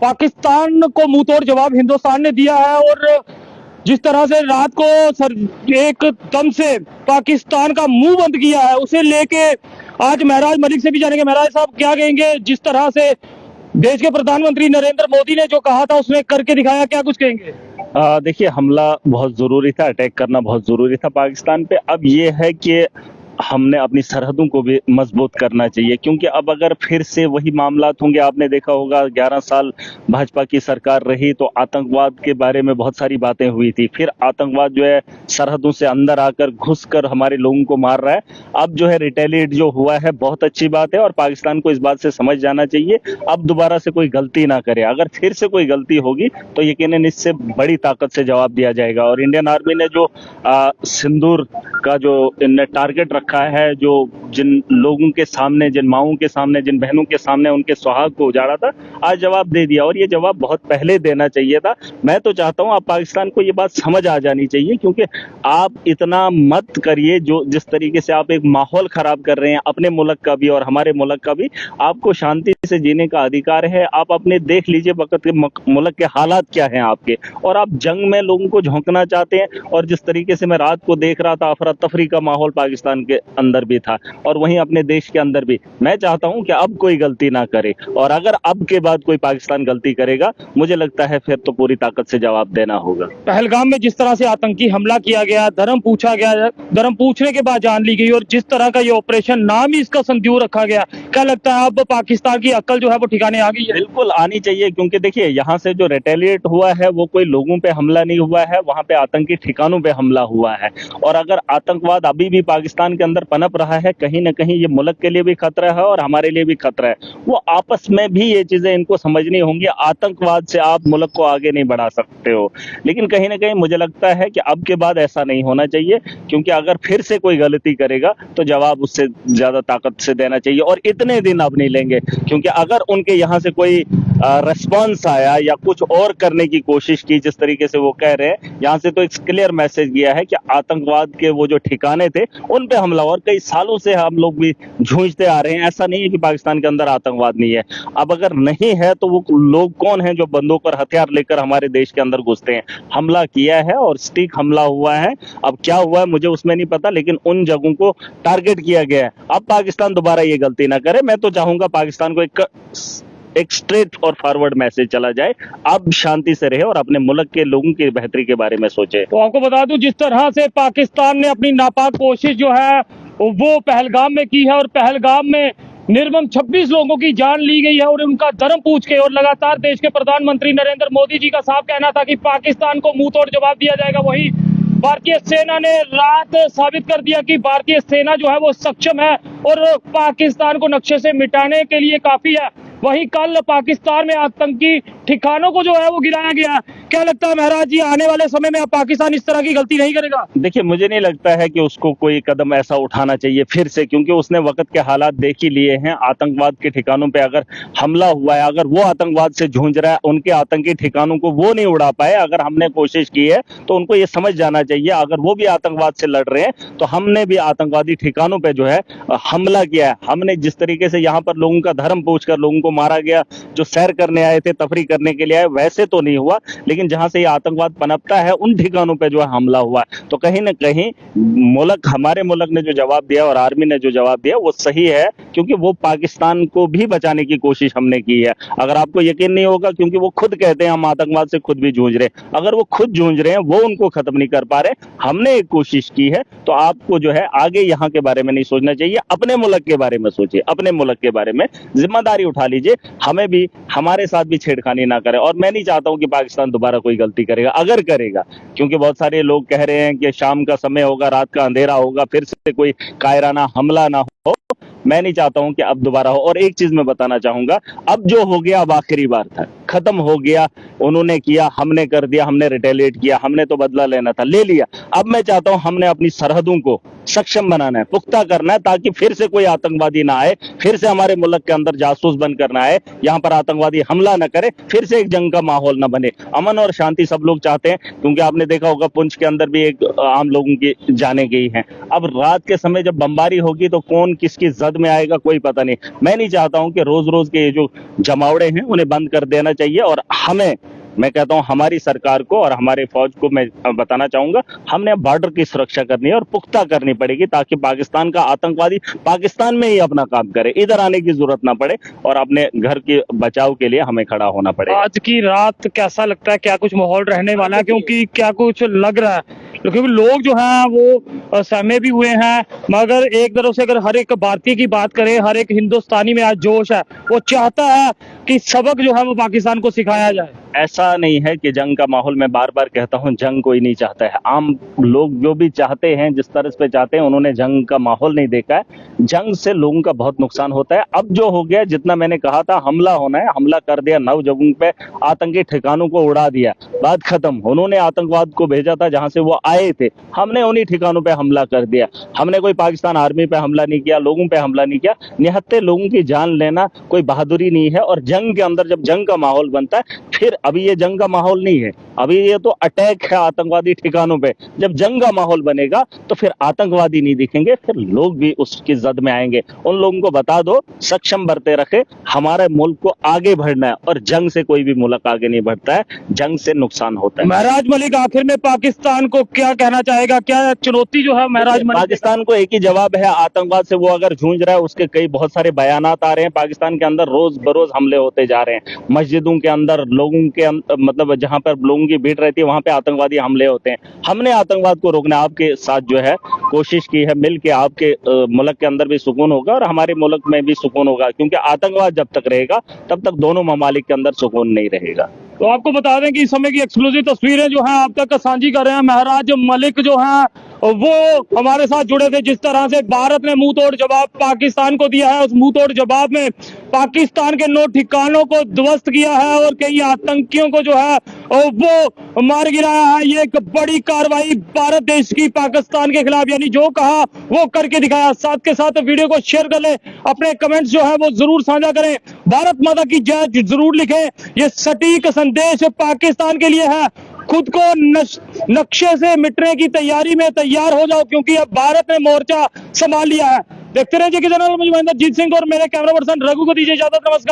पाकिस्तान को मुंहतोड़ जवाब हिंदुस्तान ने दिया है। और जिस तरह से रात को एकदम से पाकिस्तान का मुंह बंद किया है, उसे लेके आज महराज मलिक से भी जानेंगे। महराज साहब क्या कहेंगे, जिस तरह से देश के प्रधानमंत्री नरेंद्र मोदी ने जो कहा था उसने करके दिखाया, क्या कुछ कहेंगे? देखिए, हमला बहुत जरूरी था, अटैक करना बहुत जरूरी था पाकिस्तान पे। अब ये है कि हमने अपनी सरहदों को भी मजबूत करना चाहिए, क्योंकि अब अगर फिर से वही मामलात होंगे, आपने देखा होगा 11 साल भाजपा की सरकार रही तो आतंकवाद के बारे में बहुत सारी बातें हुई थी। फिर आतंकवाद जो है सरहदों से अंदर आकर घुसकर हमारे लोगों को मार रहा है। अब जो है रिटेलिएट जो हुआ है बहुत अच्छी बात है और पाकिस्तान को इस बात से समझ जाना चाहिए, अब दोबारा से कोई गलती ना करे। अगर फिर से कोई गलती होगी तो यकीनन इससे बड़ी ताकत से जवाब दिया जाएगा। और इंडियन आर्मी ने जो सिंदूर का जो इनने टारगेट रखा है, जो जिन लोगों के सामने, जिन माओं के सामने, जिन बहनों के सामने उनके सुहाग को उजाड़ा था, आज जवाब दे दिया। और ये जवाब बहुत पहले देना चाहिए था। मैं तो चाहता हूं आप पाकिस्तान को ये बात समझ आ जानी चाहिए, क्योंकि आप इतना मत करिए। जो जिस तरीके से आप एक माहौल खराब कर रहे हैं अपने मुल्क का भी और हमारे मुल्क का भी। आपको शांति से जीने का अधिकार है। आप अपने देख लीजिए वक्त के मुल्क के हालात क्या हैं आपके, और आप जंग में लोगों को झोंकना चाहते हैं। और जिस तरीके से मैं रात को देख रहा था, अफरा तफरी का माहौल पाकिस्तान के अंदर भी था और वहीं अपने देश के अंदर भी। मैं चाहता हूं कि अब कोई गलती ना करे, और अगर अब के बाद कोई पाकिस्तान गलती करेगा, मुझे लगता है फिर तो पूरी ताकत से जवाब देना होगा। पहलगाम में जिस तरह से आतंकी हमला किया गया, धर्म पूछा गया, धर्म पूछने के बाद जान ली गई, और जिस तरह का ये ऑपरेशन, नाम ही इसका संदूर रखा गया, क्या लगता है अब पाकिस्तान की अक्ल जो है वो ठिकाने आ गई है? बिल्कुल आनी चाहिए, क्योंकि देखिए यहाँ से जो रिटेलिएट हुआ है वो कोई लोगों पे हमला नहीं हुआ है, वहां पे आतंकी ठिकानों पे हमला हुआ है। और अगर आतंकवाद अभी भी पाकिस्तान के अंदर पनप रहा है, कहीं ना कहीं ये मुल्क के लिए भी खतरा है और हमारे लिए भी खतरा है। वो आपस में भी ये चीजें इनको समझनी होंगी। आतंकवाद से आप मुल्क को आगे नहीं बढ़ा सकते हो, लेकिन कहीं ना कहीं मुझे लगता है कि अब के बाद ऐसा नहीं होना चाहिए, क्योंकि अगर फिर से कोई गलती करेगा तो जवाब उससे ज्यादा ताकत से देना चाहिए। और इतने दिन अब नहीं लेंगे, क्योंकि अगर उनके यहाँ से कोई रिस्पॉन्स आया या कुछ और करने की कोशिश की, जिस तरीके से वो कह रहे हैं, यहाँ से तो एक क्लियर मैसेज गया है कि आतंकवाद के वो जो ठिकाने थे उन पे हमला। और कई सालों से हम लोग भी जूझते आ रहे हैं, ऐसा नहीं है कि पाकिस्तान के अंदर आतंकवाद नहीं है। अब अगर नहीं है तो वो लोग कौन है जो बंदूक और हथियार लेकर हमारे देश के अंदर घुसते हैं? हमला किया है और स्टिक हमला हुआ है। अब क्या हुआ है मुझे उसमें नहीं पता, लेकिन उन जगहों को टारगेट किया गया है। अब पाकिस्तान दोबारा ये गलती ना करे। मैं तो चाहूंगा पाकिस्तान को एक स्ट्रेट और फॉरवर्ड मैसेज चला जाए, अब शांति से रहे और अपने मुल्क के लोगों की बेहतरी के बारे में सोचे। तो आपको बता दूं, जिस तरह से पाकिस्तान ने अपनी नापाक कोशिश जो है वो पहलगाम में की है, और पहलगाम में निर्मम 26 लोगों की जान ली गई है, और उनका धर्म पूछ के, और लगातार देश के प्रधानमंत्री नरेंद्र मोदी जी का साफ कहना था कि पाकिस्तान को मुंह तोड़ जवाब दिया जाएगा। वही भारतीय सेना ने रात साबित कर दिया कि भारतीय सेना जो है वो सक्षम है और पाकिस्तान को नक्शे से मिटाने के लिए काफी है। वहीं कल पाकिस्तान में आतंकी ठिकानों को जो है वो गिराया गया। क्या लगता है महराज जी, आने वाले समय में अब पाकिस्तान इस तरह की गलती नहीं करेगा? देखिए, मुझे नहीं लगता है कि उसको कोई कदम ऐसा उठाना चाहिए फिर से, क्योंकि उसने वक्त के हालात देख ही लिए हैं। आतंकवाद के ठिकानों पे अगर हमला हुआ है, अगर वो आतंकवाद से जूझ रहा है, उनके आतंकी ठिकानों को वो नहीं उड़ा पाए, अगर हमने कोशिश की है तो उनको ये समझ जाना चाहिए, अगर वो भी आतंकवाद से लड़ रहे हैं तो हमने भी आतंकवादी ठिकानों पे जो है हमला किया है। हमने जिस तरीके से यहाँ पर लोगों का धर्म पूछकर लोगों को मारा गया, जो सैर करने आए थे, तफरी करने के लिए आए, वैसे तो नहीं हुआ, लेकिन जहां से ये आतंकवाद पनपता है उन ठिकानों पे जो है हमला हुआ है। तो कहीं ना कहीं हमारे मुल्क ने जो जवाब दिया और आर्मी ने जो जवाब दिया वो सही है, क्योंकि वो पाकिस्तान को भी बचाने की कोशिश हमने की है। अगर आपको यकीन नहीं होगा, क्योंकि वो खुद कहते हैं हम आतंकवाद से खुद भी जूझ रहे हैं, अगर वो खुद जूझ रहे हैं, वो उनको खत्म नहीं कर पा रहे, हमने एक कोशिश की है, तो आपको जो है आगे यहाँ के बारे में नहीं सोचना चाहिए, अपने मुल्क के बारे में सोचिए, अपने मुल्क के बारे में जिम्मेदारी उठा लीजिए। हमें भी, हमारे साथ भी छेड़खानी ना करें। और मैं नहीं चाहता हूं कि पाकिस्तान दोबारा कोई गलती करेगा, अगर करेगा, क्योंकि बहुत सारे लोग कह रहे हैं कि शाम का समय होगा, रात का अंधेरा होगा, फिर से कोई कायराना हमला ना हो। मैं नहीं चाहता हूं कि अब दोबारा हो। और एक चीज मैं बताना चाहूंगा, अब जो हो गया अब आखिरी बार था, खत्म हो गया। उन्होंने किया, हमने कर दिया, हमने रिटेलिएट किया, हमने तो बदला लेना था, ले लिया। अब मैं चाहता हूं हमने अपनी सरहदों को सक्षम बनाना है, पुख्ता करना है, ताकि फिर से कोई आतंकवादी ना आए, फिर से हमारे मुल्क के अंदर जासूस बनकर ना आए, यहाँ पर आतंकवादी हमला न करे, फिर से एक जंग का माहौल न बने। अमन और शांति सब लोग चाहते हैं, क्योंकि आपने देखा होगा पुंछ के अंदर भी एक आम लोगों की जाने गई हैं। अब रात के समय जब बमबारी होगी तो कौन किसकी जद में आएगा कोई पता नहीं। मैं नहीं चाहता हूं कि रोज रोज के ये जो जमावड़े हैं उन्हें बंद कर देना चाहिए। और हमें, मैं कहता हूं हमारी सरकार को और हमारे फौज को मैं बताना चाहूंगा, हमने बॉर्डर की सुरक्षा करनी है और पुख्ता करनी पड़ेगी, ताकि पाकिस्तान का आतंकवादी पाकिस्तान में ही अपना काम करे, इधर आने की जरूरत ना पड़े और अपने घर के बचाव के लिए हमें खड़ा होना पड़े। आज की रात कैसा लगता है, क्या कुछ माहौल रहने वाला है? क्योंकि क्या कुछ लग रहा है, क्योंकि लोग जो हैं वो सहमे भी हुए हैं, मगर एक तरफ से अगर हर एक भारतीय की बात करें, हर एक हिंदुस्तानी में आज जोश है, वो चाहता है कि सबक जो है वो पाकिस्तान को सिखाया जाए। ऐसा नहीं है कि जंग का माहौल, मैं बार बार कहता हूं जंग कोई नहीं चाहता है। आम लोग जो भी चाहते हैं, जिस तरह से चाहते हैं, उन्होंने जंग का माहौल नहीं देखा है। जंग से लोगों का बहुत नुकसान होता है। अब जो हो गया, जितना मैंने कहा था हमला होना है, हमला कर दिया, 9 जगहों पे आतंकी ठिकानों को उड़ा दिया, बात खत्म। उन्होंने आतंकवाद को भेजा था जहां से वो आए थे, हमने उन्हीं ठिकानों पे हमला कर दिया। हमने कोई पाकिस्तान आर्मी पे हमला नहीं किया, लोगों पे हमला नहीं किया। निहत्ते लोगों की जान लेना कोई बहादुरी नहीं है। और जंग के अंदर जब जंग का माहौल बनता है, फिर अभी ये जंग का माहौल नहीं है, अभी ये तो अटैक है आतंकवादी ठिकानों पे। जब जंग का माहौल बनेगा तो फिर आतंकवादी नहीं दिखेंगे, फिर लोग भी उसकी जद में आएंगे। उन लोगों को बता दो, सक्षम बरते रखे, हमारे मुल्क को आगे बढ़ना है और जंग से कोई भी मुल्क आगे नहीं बढ़ता है, जंग से नुकसान होता है। महराज मलिक आखिर में पाकिस्तान को क्या कहना चाहेगा, क्या चुनौती जो है महराज मलिक? पाकिस्तान को एक ही जवाब है, आतंकवाद से वो अगर जूझ रहा है, उसके कई बहुत सारे बयानात आ रहे हैं। पाकिस्तान के अंदर रोज बरोज हमले होते जा रहे हैं, मस्जिदों के अंदर, लोगों के मतलब जहां पर लोगों की भीड़ रहती है वहां पे आतंकवादी हमले होते हैं। हमने आतंकवाद को रोकना, आपके साथ जो है कोशिश की है, मिल के आपके मुल्क के अंदर भी सुकून होगा और हमारे मुल्क में भी सुकून होगा, क्योंकि आतंकवाद जब तक रहेगा तब तक दोनों ममालिक के अंदर सुकून नहीं रहेगा। तो आपको बता दें कि इस समय की एक्सक्लूसिव तस्वीरें जो हैं आप तक साझी कर रहे हैं। महराज मलिक जो हैं वो हमारे साथ जुड़े थे। जिस तरह से भारत ने मुंह तोड़ जवाब पाकिस्तान को दिया है, उस मुंह तोड़ जवाब में पाकिस्तान के 9 ठिकानों को ध्वस्त किया है और कई आतंकियों को जो है वो मार गिराया है। ये एक बड़ी कार्रवाई भारत देश की पाकिस्तान के खिलाफ, यानी जो कहा वो करके दिखाया। साथ के साथ वीडियो को शेयर कर ले, अपने कमेंट्स जो है वो जरूर साझा करें, भारत माता की जय जरूर लिखें। ये सटीक संदेश पाकिस्तान के लिए है, खुद को नक्शे से मिटने की तैयारी में तैयार हो जाओ, क्योंकि अब भारत ने मोर्चा संभाल लिया है। देखते रहिए कि चैनल, मुझे महेंद्र जीत सिंह और मेरे कैमरा पर्सन रघु को दीजिए इजाजत। नमस्कार।